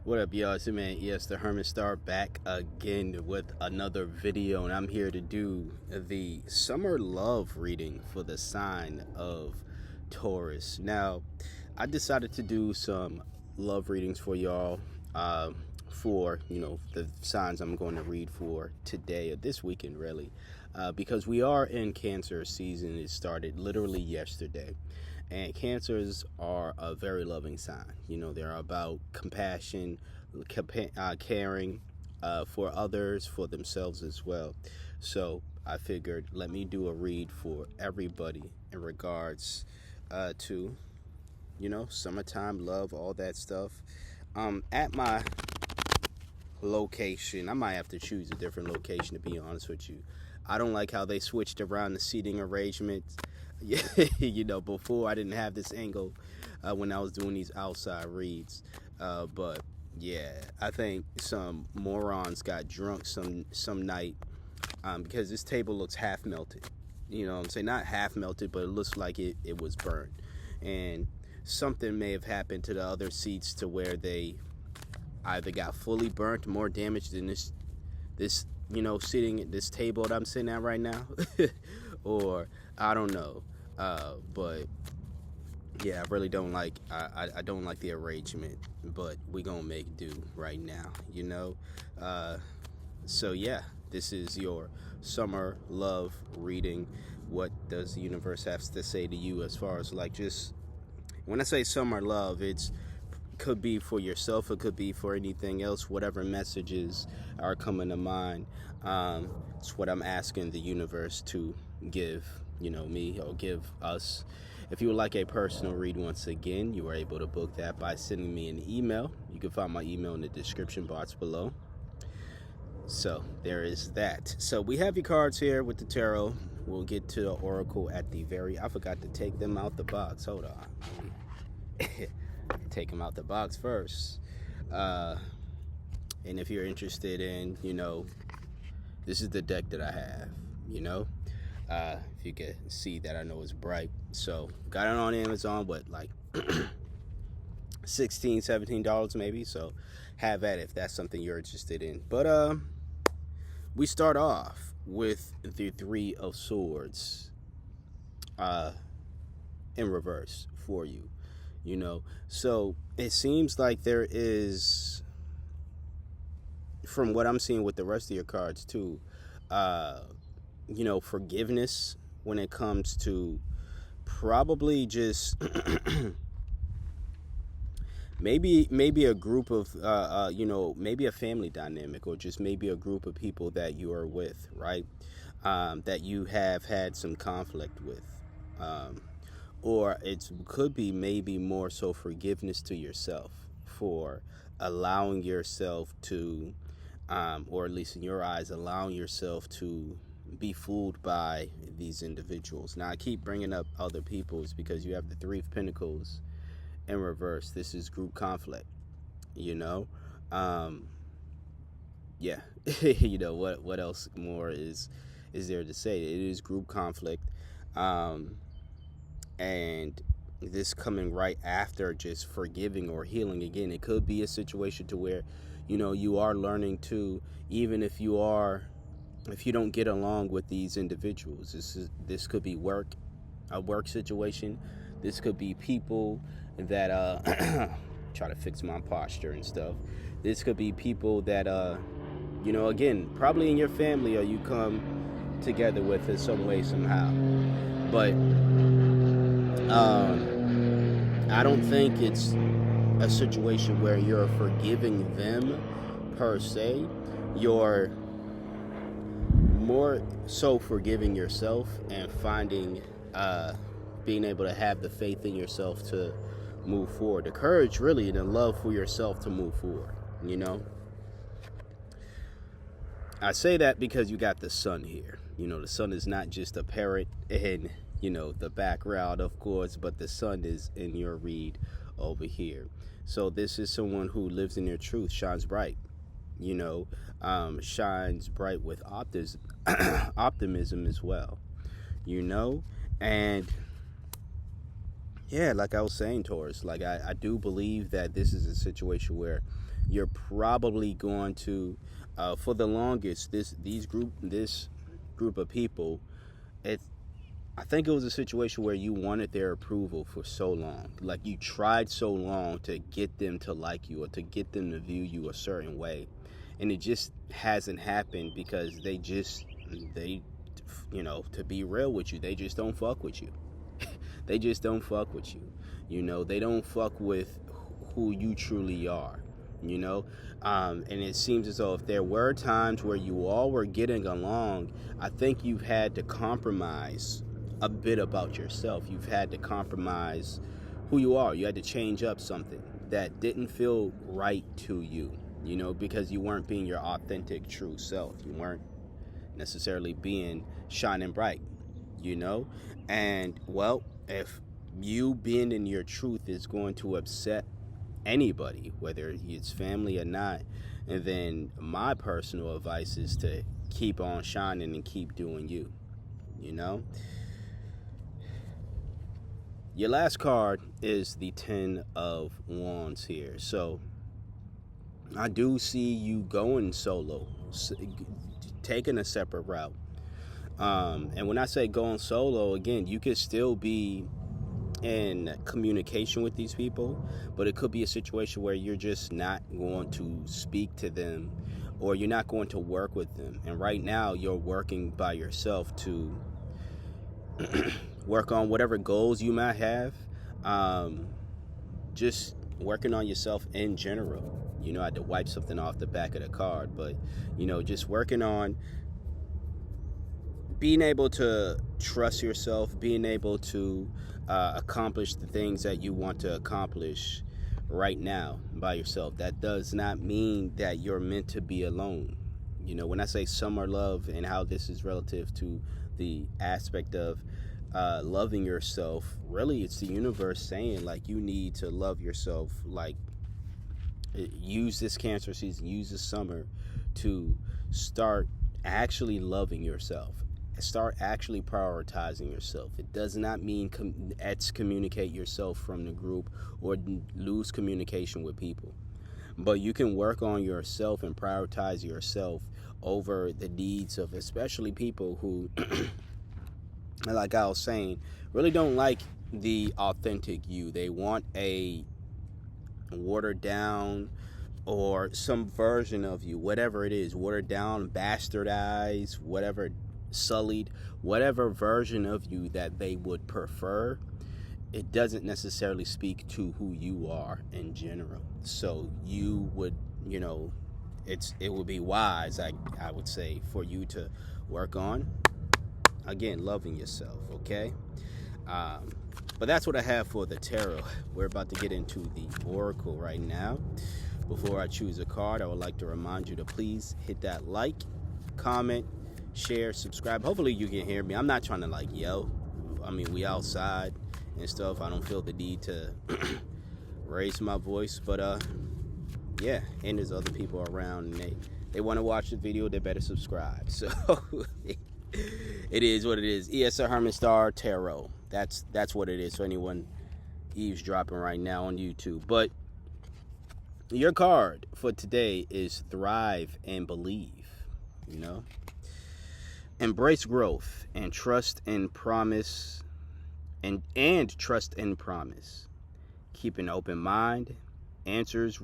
What up, y'all? It's your man, the Hermit Star, back again with another video, and I'm here to do the summer love reading for the sign of Taurus. Now, I decided to do some love readings for y'all for, the signs I'm going to read for today or this weekend, really, because we are in Cancer season. It started literally yesterday. And Cancers are a very loving sign. They're about compassion, caring for others, for themselves as well. So I figured, let me do a read for everybody in regards to, summertime, love, all that stuff. At my location, I might have to choose a different location, to be honest with you. I don't like how they switched around the seating arrangements. Before I didn't have this angle when I was doing these outside reads. But yeah, I think some morons got drunk some night because this table looks half melted. You know what I'm saying? Not half melted, but it looks like it was burned. And something may have happened to the other seats to where they either got fully burnt, more damaged than this sitting at this table that I'm sitting at right now, or I don't know. But yeah, I really don't like I don't like the arrangement, but we gonna make do right now, so yeah, this is your summer love reading. What does the universe have to say to you as far as just when I say summer love, could be for yourself, it could be for anything else, whatever messages are coming to mind. It's what I'm asking the universe to give me, or give us. If you would like a personal read, once again, you are able to book that by sending me an email. You can find my email in the description box below. So there is that. So we have your cards here with the tarot. We'll get to the oracle at the I forgot to take them out the box. Hold on. Take them out the box first. And if you're interested in, this is the deck that I have, if you can see that, I know it's bright. So got it on Amazon, like $16, $17 maybe. So have at it if that's something you're interested in. But we start off with the Three of Swords in reverse for you. So it seems like there is, from what I'm seeing with the rest of your cards too, forgiveness when it comes to probably just maybe a group of maybe a family dynamic, or just maybe a group of people that you are with, right? That you have had some conflict with, or it could be maybe more so forgiveness to yourself for allowing yourself to or at least in your eyes, allowing yourself to be fooled by these individuals. Now, I keep bringing up other people's because you have the Three of Pentacles in reverse. This is group conflict, yeah. What else more is there to say? It is group conflict, and this coming right after just forgiving or healing. Again, it could be a situation to where you are learning to, even if you don't get along with these individuals, this could be a work situation. This could be people that try to fix my posture and stuff. This could be people that again, probably in your family, or you come together with in some way, somehow. But I don't think it's a situation where you're forgiving them per se. You're more so forgiving yourself and finding being able to have the faith in yourself to move forward, the courage really, and the love for yourself to move forward. I say that because you got the sun here. The sun is not just a parrot in the background, of course, but the sun is in your read over here. So this is someone who lives in their truth, shines bright, shines bright with optimism as well, and yeah, like I was saying, Taurus, I do believe that this is a situation where you're probably going to, for the longest, this group of people, it I think it was a situation where you wanted their approval for so long. Like you tried so long to get them to like you or to get them to view you a certain way. And it just hasn't happened because they, to be real with you, they just don't fuck with you. They just don't fuck with you. They don't fuck with who you truly are. And it seems as though if there were times where you all were getting along, I think you've had to compromise a bit about yourself. You've had to compromise who you are. You had to change up something that didn't feel right to you, because you weren't being your authentic, true self. You weren't necessarily being shining bright, And, well, if you being in your truth is going to upset anybody, whether it's family or not, and then my personal advice is to keep on shining and keep doing you. Your last card is the 10 of Wands here. So I do see you going solo, taking a separate route. And when I say going solo, again, you could still be in communication with these people, but it could be a situation where you're just not going to speak to them, or you're not going to work with them. And right now you're working by yourself to work on whatever goals you might have. Just working on yourself in general. I had to wipe something off the back of the card, but just working on being able to trust yourself, being able to accomplish the things that you want to accomplish right now by yourself. That does not mean that you're meant to be alone. When I say summer love and how this is relative to the aspect of loving yourself, really it's the universe saying, like, you need to love yourself. Like, use this Cancer season, use this summer to start actually loving yourself. Start actually prioritizing yourself. It does not mean excommunicate yourself from the group or lose communication with people. But you can work on yourself and prioritize yourself over the needs of especially people who, like I was saying, really don't like the authentic you. They want a watered down or some version of you, whatever it is, watered down, bastardized, whatever, sullied, whatever version of you that they would prefer. It doesn't necessarily speak to who you are in general. So you would, it would be wise, I would say, for you to work on, again, loving yourself, okay? But that's what I have for the tarot. We're about to get into the oracle right now. Before I choose a card, I would like to remind you to please hit that like, comment, share, subscribe. Hopefully you can hear me. I'm not trying to yell. I mean, we outside and stuff. I don't feel the need to raise my voice, but yeah, and there's other people around and they want to watch the video, they better subscribe. So it is what it is. ESR Herman Star Tarot. That's what it is. So anyone eavesdropping right now on YouTube. But your card for today is Thrive and Believe. Embrace growth and trust and promise, and trust and promise. Keep an open mind. Answers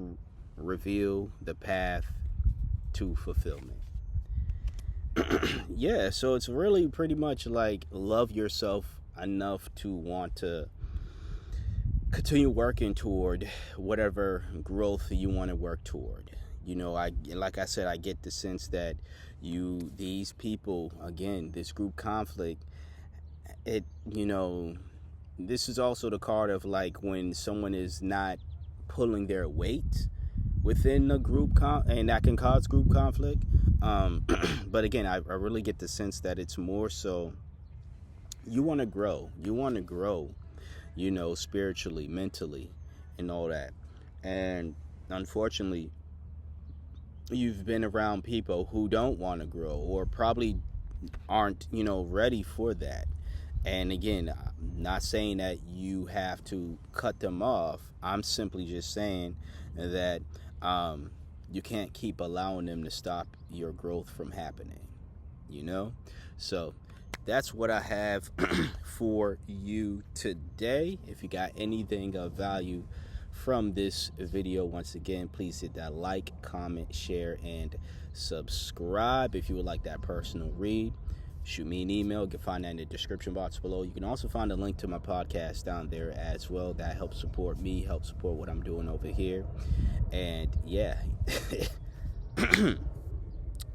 reveal the path to fulfillment. Yeah, so it's really pretty much like love yourself enough to want to continue working toward whatever growth you want to work toward. Like I said, I get the sense that these people, again, this group conflict, this is also the card of like when someone is not pulling their weight within the group, and that can cause group conflict. But again, I really get the sense that it's more so you want to grow. You want to grow, spiritually, mentally, and all that. And unfortunately, you've been around people who don't want to grow or probably aren't, ready for that. And again, I'm not saying that you have to cut them off. I'm simply just saying that You can't keep allowing them to stop your growth from happening, you know? So that's what I have for you today. If you got anything of value from this video, once again, please hit that like, comment, share, and subscribe. If you would like that personal read, shoot me an email. You can find that in the description box below. You can also find a link to my podcast down there as well. That helps support me, helps support what I'm doing over here. And yeah,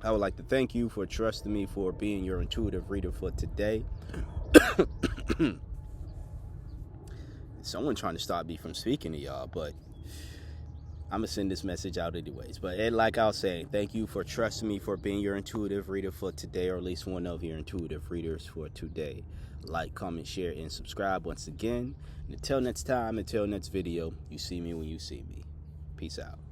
I would like to thank you for trusting me, for being your intuitive reader for today. Someone trying to stop me from speaking to y'all, but I'm going to send this message out anyways. But like I was saying, thank you for trusting me, for being your intuitive reader for today, or at least one of your intuitive readers for today. Like, comment, share, and subscribe once again. And until next time, until next video, you see me when you see me. Peace out.